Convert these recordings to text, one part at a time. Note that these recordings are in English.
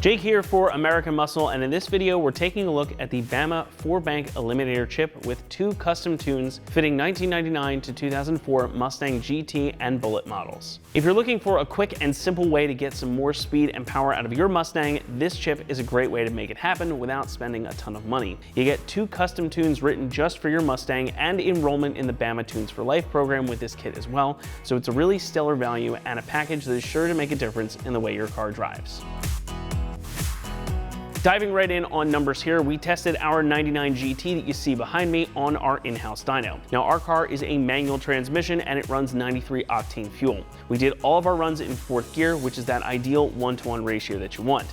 Jake here for American Muscle, and in this video we're taking a look at the Bama 4-bank eliminator chip with two custom tunes fitting 1999 to 2004 Mustang GT and Bullitt models. If you're looking for a quick and simple way to get some more speed and power out of your Mustang, this chip is a great way to make it happen without spending a ton of money. You get two custom tunes written just for your Mustang and enrollment in the Bama Tunes for Life program with this kit as well, so it's a really stellar value and a package that is sure to make a difference in the way your car drives. Diving right in on numbers here, we tested our 99 GT that you see behind me on our in-house dyno. Now our car is a manual transmission and it runs 93 octane fuel. We did all of our runs in 4th gear, which is that ideal 1-to-1 ratio that you want.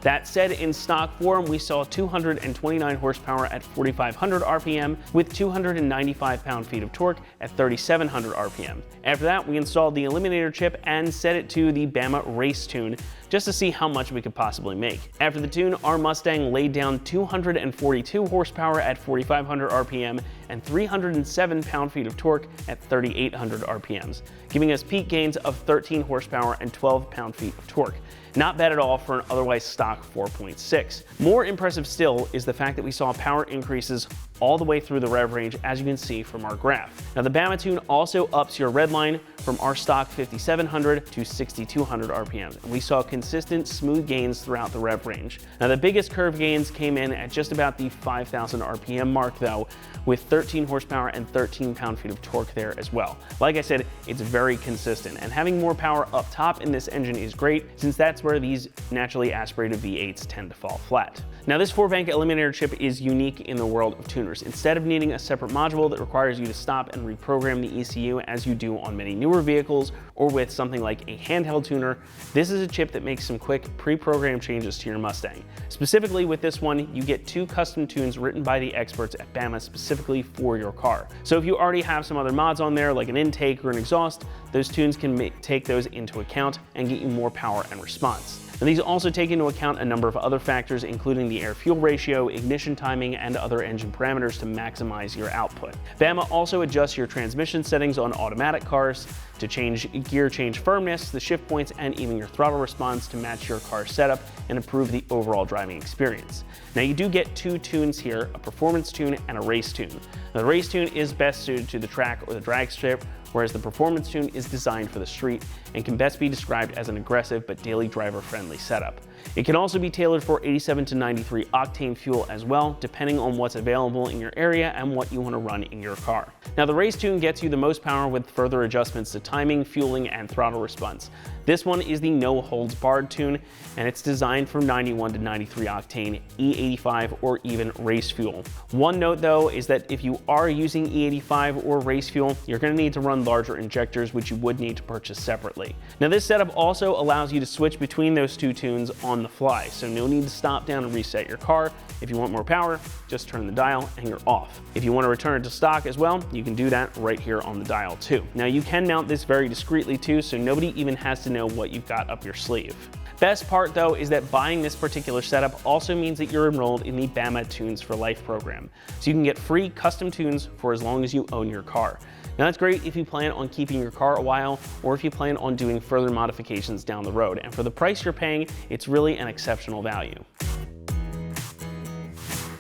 That said, in stock form, we saw 229 horsepower at 4,500 RPM with 295 pound-feet of torque at 3,700 RPM. After that, we installed the eliminator chip and set it to the Bama race tune just to see how much we could possibly make. After the tune, our Mustang laid down 242 horsepower at 4,500 RPM and 307 pound-feet of torque at 3,800 RPMs, giving us peak gains of 13 horsepower and 12 pound-feet of torque. Not bad at all for an otherwise stock 4.6. More impressive still is the fact that we saw power increases all the way through the rev range, as you can see from our graph. Now the Bama tune also ups your red line from our stock 5,700 to 6,200 RPM. And we saw consistent smooth gains throughout the rev range. Now the biggest curve gains came in at just about the 5,000 RPM mark though, with 13 horsepower and 13 pound-feet of torque there as well. Like I said, it's very consistent, and having more power up top in this engine is great, since that's where these naturally aspirated V8s tend to fall flat. Now this 4-bank eliminator chip is unique in the world of tuners. Instead of needing a separate module that requires you to stop and reprogram the ECU as you do on many newer vehicles or with something like a handheld tuner, this is a chip that makes some quick pre-programmed changes to your Mustang. Specifically with this one, you get two custom tunes written by the experts at Bama specifically for your car. So if you already have some other mods on there like an intake or an exhaust, those tunes can take those into account and get you more power and response. Now these also take into account a number of other factors, including the air-fuel ratio, ignition timing, and other engine parameters to maximize your output. Bama also adjusts your transmission settings on automatic cars to change gear change firmness, the shift points, and even your throttle response to match your car setup and improve the overall driving experience. Now you do get two tunes here, a performance tune and a race tune. Now, the race tune is best suited to the track or the drag strip, whereas the performance tune is designed for the street and can best be described as an aggressive but daily driver-friendly setup. It can also be tailored for 87 to 93 octane fuel as well, depending on what's available in your area and what you want to run in your car. Now the race tune gets you the most power with further adjustments to timing, fueling, and throttle response. This one is the no holds barred tune, and it's designed for 91 to 93 octane E85 or even race fuel. One note though is that if you are using E85 or race fuel, you're going to need to run larger injectors, which you would need to purchase separately. Now this setup also allows you to switch between those two tunes on the fly, so no need to stop down and reset your car. If you want more power, just turn the dial and you're off. If you want to return it to stock as well, you can do that right here on the dial too. Now you can mount this very discreetly too, so nobody even has to know what you've got up your sleeve. Best part though is that buying this particular setup also means that you're enrolled in the Bama Tunes for Life program, so you can get free custom tunes for as long as you own your car. Now that's great if you plan on keeping your car a while or if you plan on doing further modifications down the road, and for the price you're paying, it's really an exceptional value.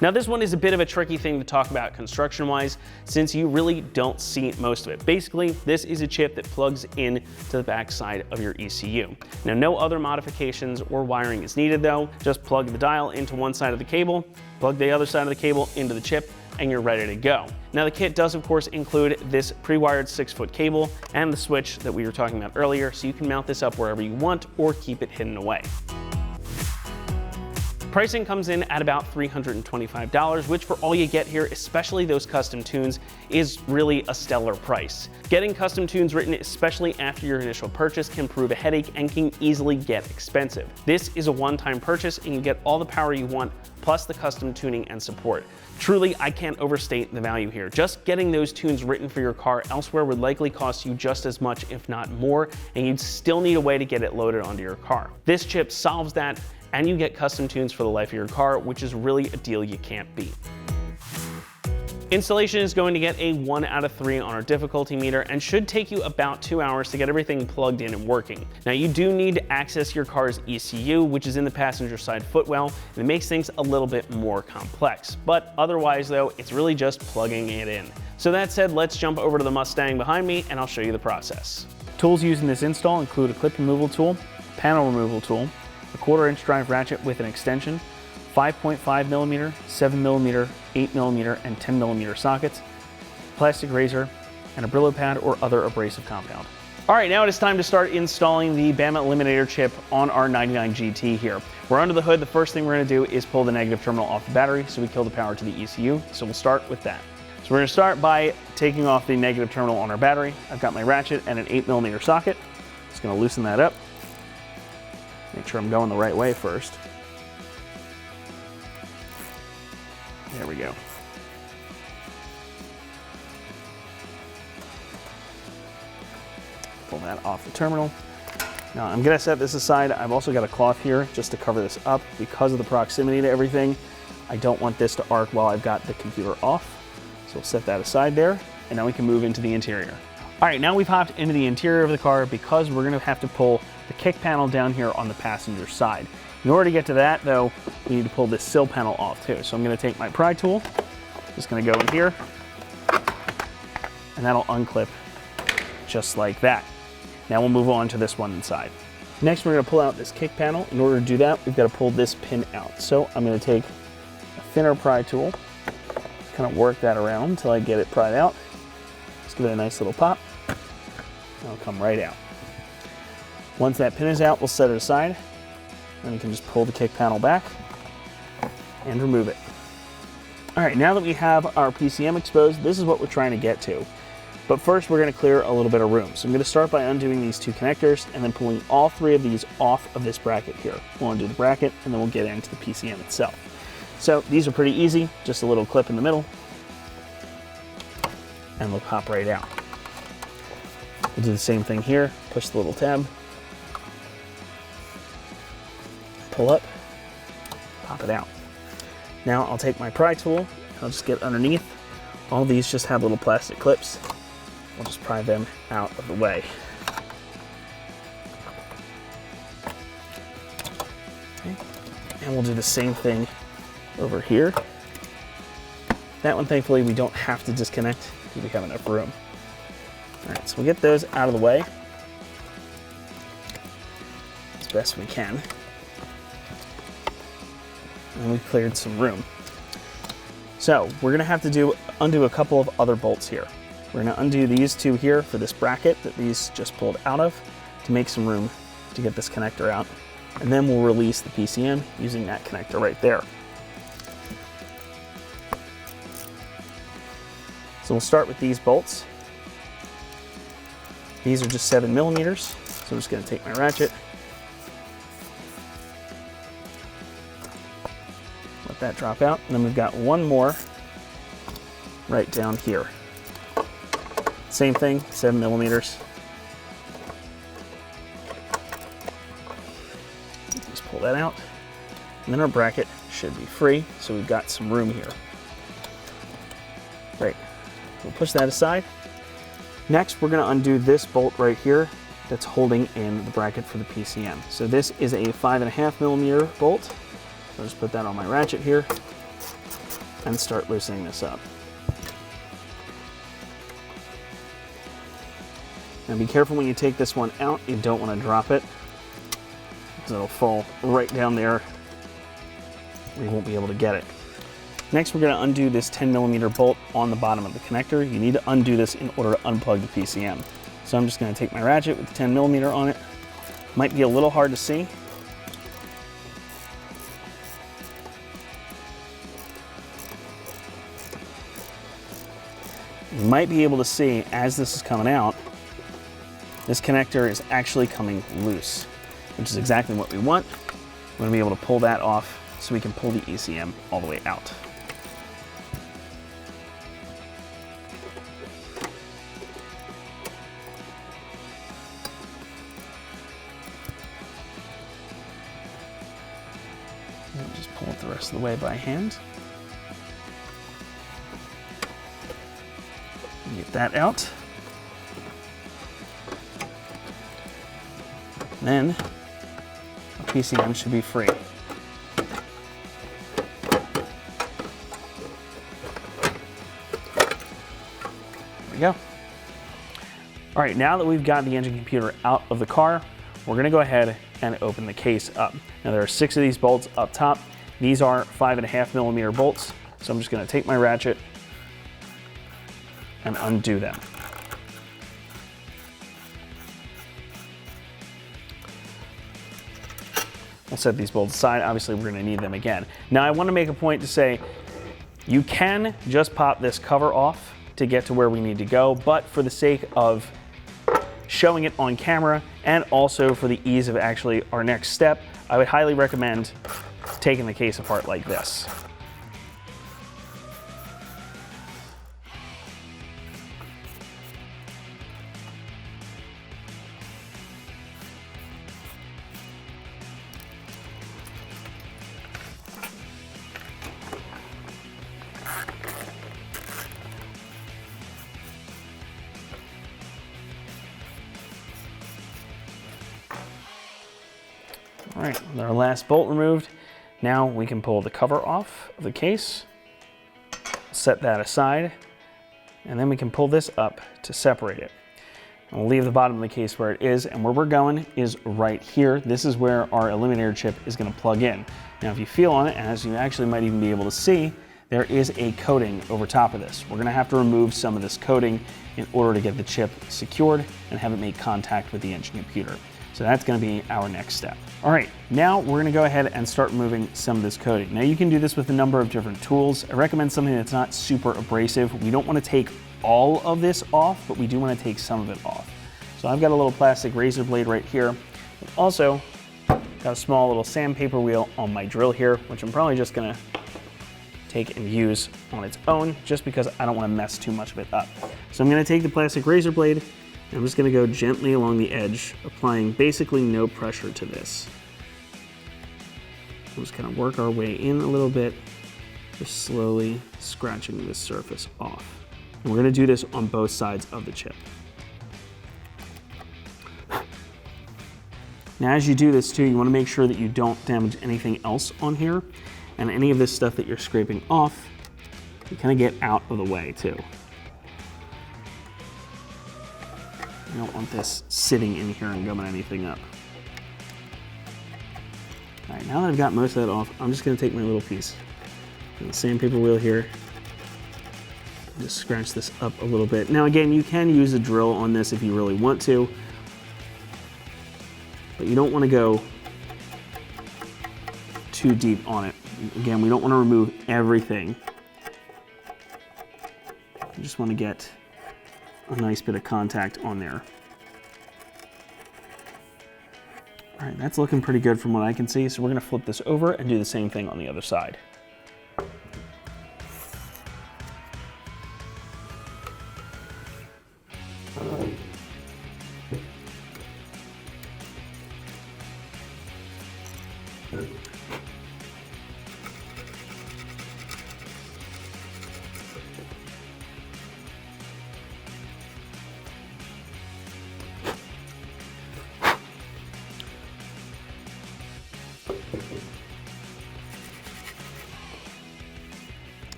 Now this one is a bit of a tricky thing to talk about construction-wise, since you really don't see most of it. Basically, this is a chip that plugs in to the back side of your ECU. Now no other modifications or wiring is needed though, just plug the dial into one side of the cable, plug the other side of the cable into the chip, and you're ready to go. Now the kit does of course include this pre-wired 6-foot cable and the switch that we were talking about earlier, so you can mount this up wherever you want or keep it hidden away. Pricing comes in at about $325, which for all you get here, especially those custom tunes, is really a stellar price. Getting custom tunes written, especially after your initial purchase, can prove a headache and can easily get expensive. This is a one-time purchase and you get all the power you want, plus the custom tuning and support. Truly, I can't overstate the value here. Just getting those tunes written for your car elsewhere would likely cost you just as much, if not more, and you'd still need a way to get it loaded onto your car. This chip solves that, and you get custom tunes for the life of your car, which is really a deal you can't beat. Installation is going to get a 1 out of 3 on our difficulty meter and should take you about 2 hours to get everything plugged in and working. Now you do need to access your car's ECU, which is in the passenger side footwell, and it makes things a little bit more complex. But otherwise though, it's really just plugging it in. So that said, let's jump over to the Mustang behind me and I'll show you the process. Tools used in this install include a clip removal tool, panel removal tool, a 1/4-inch drive ratchet with an extension, 5.5mm, 7mm, 8mm, and 10mm sockets, plastic razor, and a Brillo pad or other abrasive compound. All right, now it is time to start installing the Bama Eliminator chip on our 99 GT here. We're under the hood. The first thing we're gonna do is pull the negative terminal off the battery so we kill the power to the ECU. So we'll start with that. So we're gonna start by taking off the negative terminal on our battery. I've got my ratchet and an 8mm socket. Just gonna loosen that up. Make sure I'm going the right way first. There we go. Pull that off the terminal. Now I'm gonna set this aside. I've also got a cloth here just to cover this up because of the proximity to everything. I don't want this to arc while I've got the computer off. So we'll set that aside there, and now we can move into the interior. All right, now we've hopped into the interior of the car because we're gonna have to pull the kick panel down here on the passenger side. In order to get to that though, we need to pull this sill panel off too. So I'm gonna take my pry tool, just gonna go in here, and that'll unclip just like that. Now we'll move on to this one inside. Next, we're gonna pull out this kick panel. In order to do that, we've gotta pull this pin out. So I'm gonna take a thinner pry tool, kind of work that around until I get it pried out. Just give it a nice little pop, and it'll come right out. Once that pin is out, we'll set it aside. Then we can just pull the kick panel back and remove it. All right, now that we have our PCM exposed, this is what we're trying to get to. But first, we're gonna clear a little bit of room. So I'm gonna start by undoing these 2 connectors and then pulling all 3 of these off of this bracket here. We'll undo the bracket and then we'll get into the PCM itself. So these are pretty easy, just a little clip in the middle and they'll pop right out. We'll do the same thing here, push the little tab, pull up, pop it out. Now I'll take my pry tool, I'll just get underneath. All these just have little plastic clips. We'll just pry them out of the way. Okay. And we'll do the same thing over here. That one, thankfully, we don't have to disconnect because we have enough room. All right, so we'll get those out of the way as best we can. And we've cleared some room. So we're gonna have to undo a couple of other bolts here. We're gonna undo these 2 here for this bracket that these just pulled out of to make some room to get this connector out. And then we'll release the PCM using that connector right there. So we'll start with these bolts. These are just 7mm. So I'm just gonna take my ratchet, let that drop out, and then we've got one more right down here. Same thing, 7mm. Just pull that out, and then our bracket should be free, so we've got some room here. Great. We'll push that aside. Next, we're gonna undo this bolt right here that's holding in the bracket for the PCM. So this is a 5.5mm bolt. I'll just put that on my ratchet here and start loosening this up. Now be careful when you take this one out, you don't want to drop it because it'll fall right down there. We won't be able to get it. Next, we're going to undo this 10mm bolt on the bottom of the connector. You need to undo this in order to unplug the PCM. So I'm just going to take my ratchet with the 10mm on it. Might be a little hard to see. You might be able to see as this is coming out, this connector is actually coming loose, which is exactly what we want. We're going to be able to pull that off so we can pull the ECM all the way out. And just pull it the rest of the way by hand. that out. Then our PCM should be free. There we go. All right, now that we've got the engine computer out of the car, we're gonna go ahead and open the case up. Now there are 6 of these bolts up top. These are 5.5mm bolts. So I'm just gonna take my ratchet and undo them. We'll set these bolts aside. Obviously, we're gonna need them again. Now, I wanna make a point to say, you can just pop this cover off to get to where we need to go, but for the sake of showing it on camera and also for the ease of actually our next step, I would highly recommend taking the case apart like this. All right, with our last bolt removed, now we can pull the cover off of the case, set that aside, and then we can pull this up to separate it. And we'll leave the bottom of the case where it is, and where we're going is right here. This is where our Eliminator chip is gonna plug in. Now, if you feel on it, as you actually might even be able to see, there is a coating over top of this. We're gonna have to remove some of this coating in order to get the chip secured and have it make contact with the engine computer. So that's gonna be our next step. All right, now we're gonna go ahead and start removing some of this coating. Now you can do this with a number of different tools. I recommend something that's not super abrasive. We don't wanna take all of this off, but we do wanna take some of it off. So I've got a little plastic razor blade right here. Also, got a small little sandpaper wheel on my drill here, which I'm probably just gonna take and use on its own, just because I don't wanna mess too much of it up. So I'm gonna take the plastic razor blade, I'm just gonna go gently along the edge, applying basically no pressure to this. We'll just kind of work our way in a little bit, just slowly scratching this surface off. And we're gonna do this on both sides of the chip. Now, as you do this too, you wanna make sure that you don't damage anything else on here, and any of this stuff that you're scraping off, you kind of get out of the way too. You don't want this sitting in here and gumming anything up. All right, now that I've got most of that off, I'm just gonna take my little piece, the sandpaper wheel here, just scratch this up a little bit. Now again, you can use a drill on this if you really want to, but you don't wanna go too deep on it. Again, we don't wanna remove everything. You just wanna get a nice bit of contact on there. All right, that's looking pretty good from what I can see. So we're gonna flip this over and do the same thing on the other side.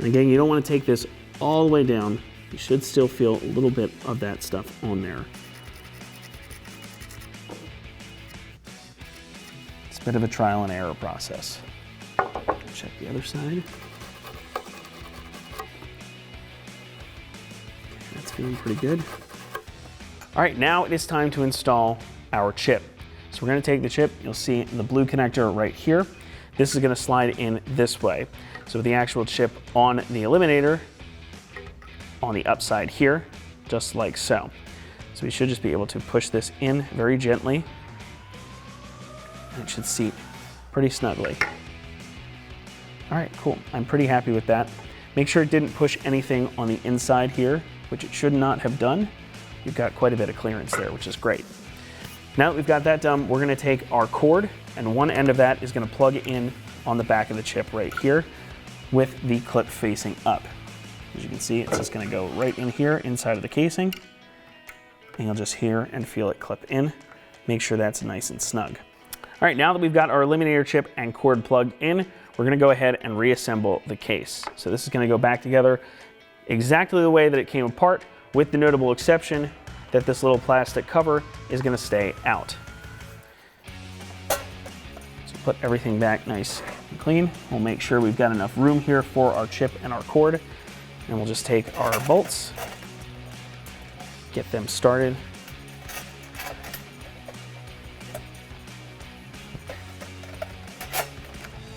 Again, you don't want to take this all the way down. You should still feel a little bit of that stuff on there. It's a bit of a trial and error process. Check the other side. That's feeling pretty good. All right, now it is time to install our chip. So we're going to take the chip. You'll see the blue connector right here. This is going to slide in this way. So with the actual chip on the Eliminator, on the upside here, just like so. So we should just be able to push this in very gently. And it should seat pretty snugly. All right, cool. I'm pretty happy with that. Make sure it didn't push anything on the inside here, which it should not have done. You've got quite a bit of clearance there, which is great. Now that we've got that done, we're gonna take our cord, and one end of that is gonna plug in on the back of the chip right here with the clip facing up. As you can see, it's just gonna go right in here inside of the casing. And you'll just hear and feel it clip in. Make sure that's nice and snug. All right, now that we've got our eliminator chip and cord plugged in, we're gonna go ahead and reassemble the case. So this is gonna go back together exactly the way that it came apart, with the notable exception that this little plastic cover is gonna stay out. So put everything back nice and clean. We'll make sure we've got enough room here for our chip and our cord. And we'll just take our bolts, get them started.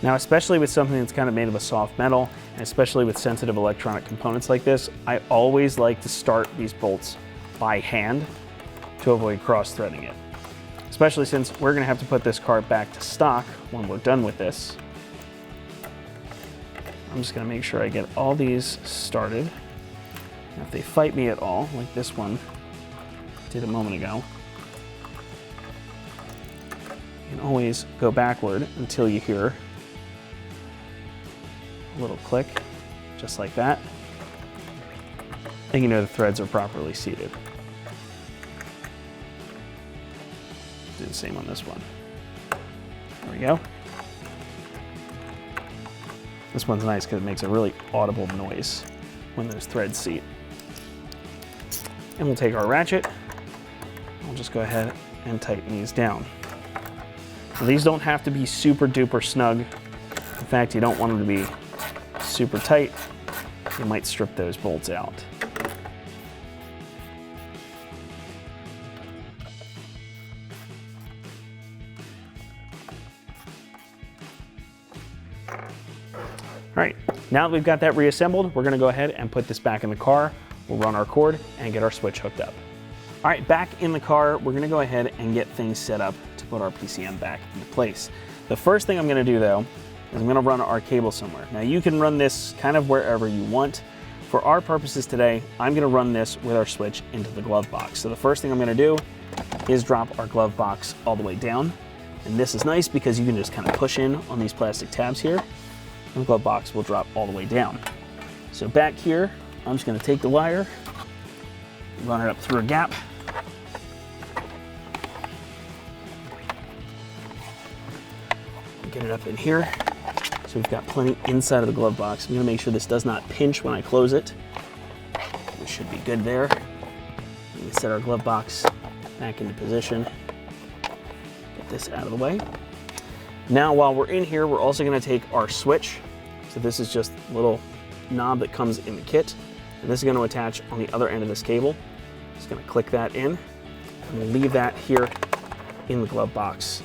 Now, especially with something that's kind of made of a soft metal, and especially with sensitive electronic components like this, I always like to start these bolts by hand to avoid cross-threading it. Especially since we're gonna have to put this car back to stock when we're done with this. I'm just gonna make sure I get all these started. Now, if they fight me at all, like this one did a moment ago, you can always go backward until you hear a little click, just like that. And you know the threads are properly seated. Do the same on this one. There we go. This one's nice because it makes a really audible noise when those threads seat. And we'll take our ratchet. We'll just go ahead and tighten these down. Now, these don't have to be super duper snug. In fact, you don't want them to be super tight. You might strip those bolts out. All right, now that we've got that reassembled, we're gonna go ahead and put this back in the car. We'll run our cord and get our switch hooked up. All right, back in the car, we're gonna go ahead and get things set up to put our PCM back into place. The first thing I'm gonna do though, is I'm gonna run our cable somewhere. Now you can run this kind of wherever you want. For our purposes today, I'm gonna run this with our switch into the glove box. So the first thing I'm gonna do is drop our glove box all the way down. And this is nice because you can just kind of push in on these plastic tabs here, and the glove box will drop all the way down. So back here, I'm just gonna take the wire, run it up through a gap. Get it up in here. So we've got plenty inside of the glove box. I'm gonna make sure this does not pinch when I close it. We should be good there. We can set our glove box back into position. Get this out of the way. Now, while we're in here, we're also gonna take our switch. So this is just a little knob that comes in the kit. And this is gonna attach on the other end of this cable. Just gonna click that in, and we'll leave that here in the glove box.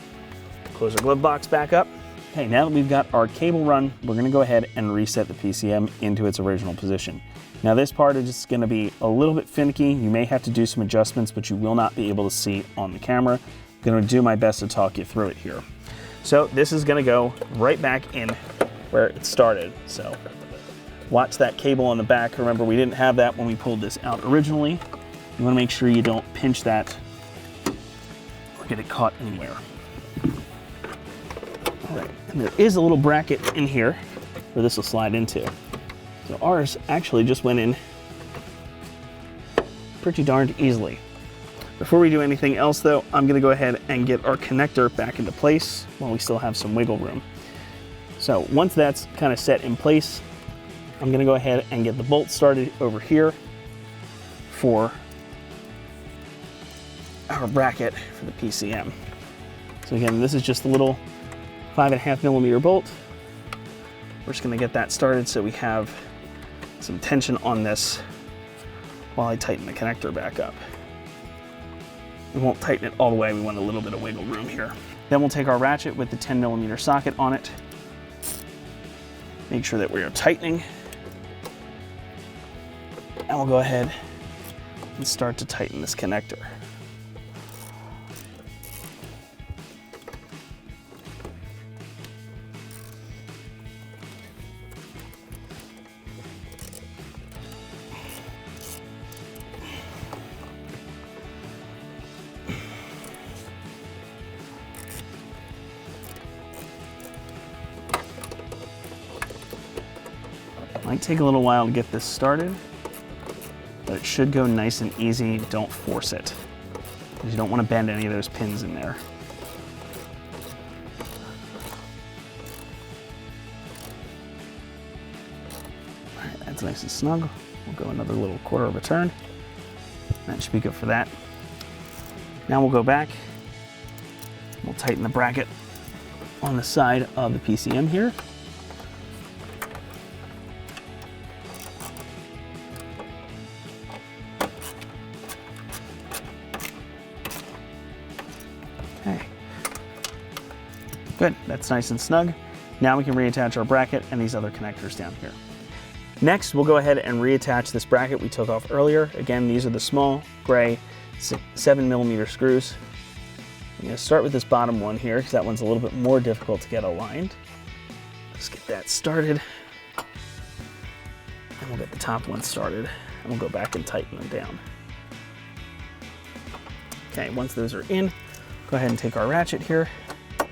Close our glove box back up. Okay, now that we've got our cable run, we're gonna go ahead and reset the PCM into its original position. Now this part is just gonna be a little bit finicky. You may have to do some adjustments, but you will not be able to see on the camera. I'm gonna do my best to talk you through it here. So this is gonna go right back in where it started. So watch that cable on the back. Remember, we didn't have that when we pulled this out originally. You wanna make sure you don't pinch that or get it caught anywhere. All right, and there is a little bracket in here where this will slide into. So ours actually just went in pretty darned easily. Before we do anything else though, I'm gonna go ahead and get our connector back into place while we still have some wiggle room. So once that's kind of set in place, I'm gonna go ahead and get the bolt started over here for our bracket for the PCM. So again, this is just a little 5.5mm bolt. We're just gonna get that started so we have some tension on this while I tighten the connector back up. We won't tighten it all the way, we want a little bit of wiggle room here. Then we'll take our ratchet with the 10mm socket on it. Make sure that we are tightening. And we'll go ahead and start to tighten this connector. Might take a little while to get this started, but it should go nice and easy. Don't force it, because you don't want to bend any of those pins in there. All right, that's nice and snug. We'll go another little quarter of a turn. That should be good for that. Now we'll go back. We'll tighten the bracket on the side of the PCM here. Okay. Good, that's nice and snug. Now we can reattach our bracket and these other connectors down here. Next, we'll go ahead and reattach this bracket we took off earlier. Again, these are the small gray 7mm screws. I'm going to start with this bottom one here because that one's a little bit more difficult to get aligned. Let's get that started. And we'll get the top one started and we'll go back and tighten them down. Okay, once those are in, go ahead and take our ratchet here. And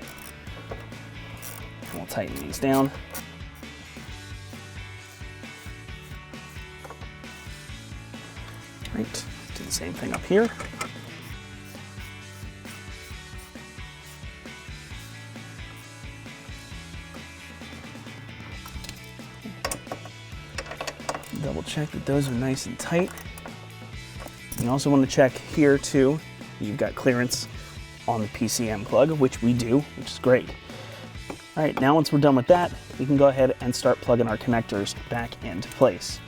we'll tighten these down. Right, do the same thing up here. Double check that those are nice and tight. You also want to check here too, you've got clearance on the PCM plug, which we do, which is great. All right, now once we're done with that, we can go ahead and start plugging our connectors back into place.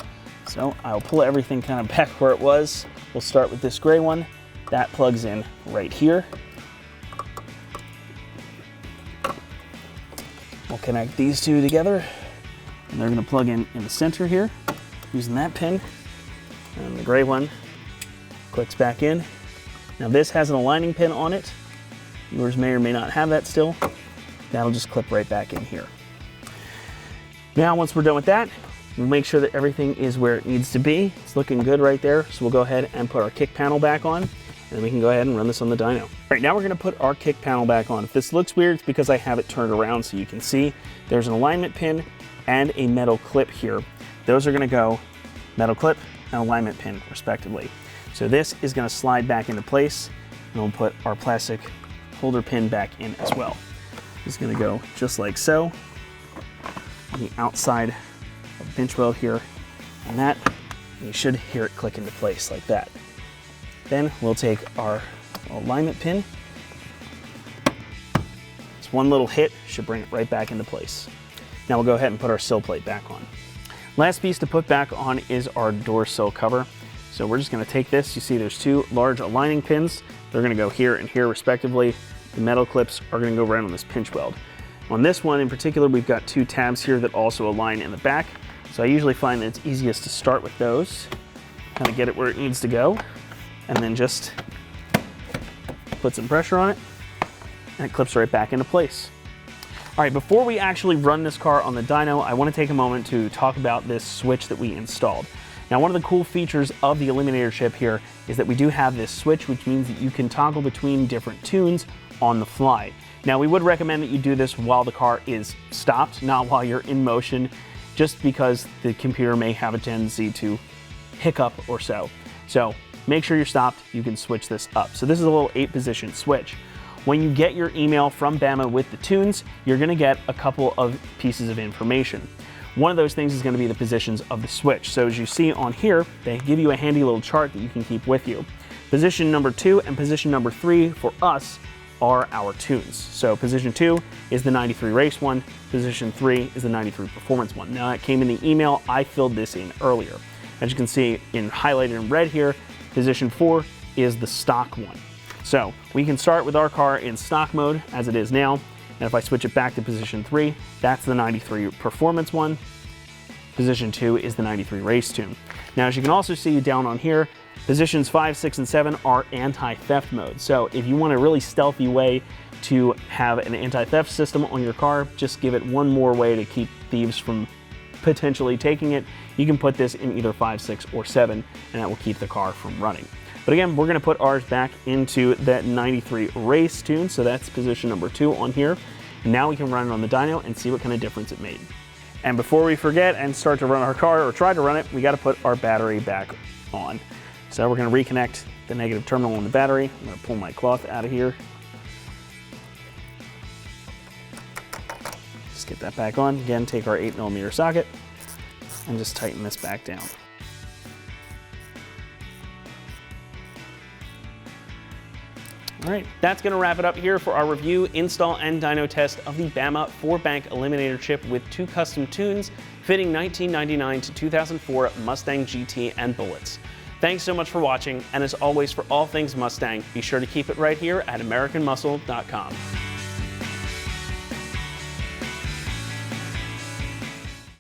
So I'll pull everything kind of back where it was. We'll start with this gray one. That plugs in right here. We'll connect these two together, and they're going to plug in the center here using that pin. And the gray one clicks back in. Now this has an aligning pin on it. Yours may or may not have that still. That'll just clip right back in here. Now once we're done with that, we'll make sure that everything is where it needs to be. It's looking good right there. So we'll go ahead and put our kick panel back on, and then we can go ahead and run this on the dyno. All right, now we're gonna put our kick panel back on. If this looks weird, it's because I have it turned around so you can see there's an alignment pin and a metal clip here. Those are gonna go metal clip and alignment pin respectively. So this is gonna slide back into place, and we'll put our plastic holder pin back in as well. It's gonna go just like so on the outside of the pinch weld here, and that, and you should hear it click into place like that. Then we'll take our alignment pin. It's one little hit, should bring it right back into place. Now we'll go ahead and put our sill plate back on. Last piece to put back on is our door sill cover. So we're just gonna take this, you see there's two large aligning pins. They're gonna go here and here respectively. The metal clips are gonna go right on this pinch weld. On this one in particular, we've got two tabs here that also align in the back. So I usually find that it's easiest to start with those, kind of get it where it needs to go, and then just put some pressure on it, and it clips right back into place. All right, before we actually run this car on the dyno, I want to take a moment to talk about this switch that we installed. Now, one of the cool features of the Eliminator chip here is that we do have this switch, which means that you can toggle between different tunes on the fly. Now, we would recommend that you do this while the car is stopped, not while you're in motion, just because the computer may have a tendency to hiccup or so. So make sure you're stopped, you can switch this up. So this is a little 8-position switch. When you get your email from Bama with the tunes, you're gonna get a couple of pieces of information. One of those things is gonna be the positions of the switch. So as you see on here, they give you a handy little chart that you can keep with you. Position number 2 and position number 3 for us are our tunes. So position 2 is the 93 race one, position 3 is the 93 performance one. Now that came in the email, I filled this in earlier. As you can see in highlighted in red here, position 4 is the stock one. So we can start with our car in stock mode as it is now. And if I switch it back to position 3, that's the 93 performance one. Position 2 is the 93 race tune. Now, as you can also see down on here, positions 5, 6, and 7 are anti-theft mode. So if you want a really stealthy way to have an anti-theft system on your car, just give it one more way to keep thieves from potentially taking it. You can put this in either 5, 6, or 7, and that will keep the car from running. But again, we're gonna put ours back into that 93 race tune, so that's position number 2 on here. And now we can run it on the dyno and see what kind of difference it made. And before we forget and start to run our car or try to run it, we got to put our battery back on. So we're going to reconnect the negative terminal in the battery. I'm going to pull my cloth out of here. Just get that back on. Again, take our 8mm socket and just tighten this back down. All right, that's going to wrap it up here for our review, install, and dyno test of the Bama 4-bank eliminator chip with 2 custom tunes fitting 1999 to 2004 Mustang GT and Bullets. Thanks so much for watching, and as always, for all things Mustang, be sure to keep it right here at AmericanMuscle.com.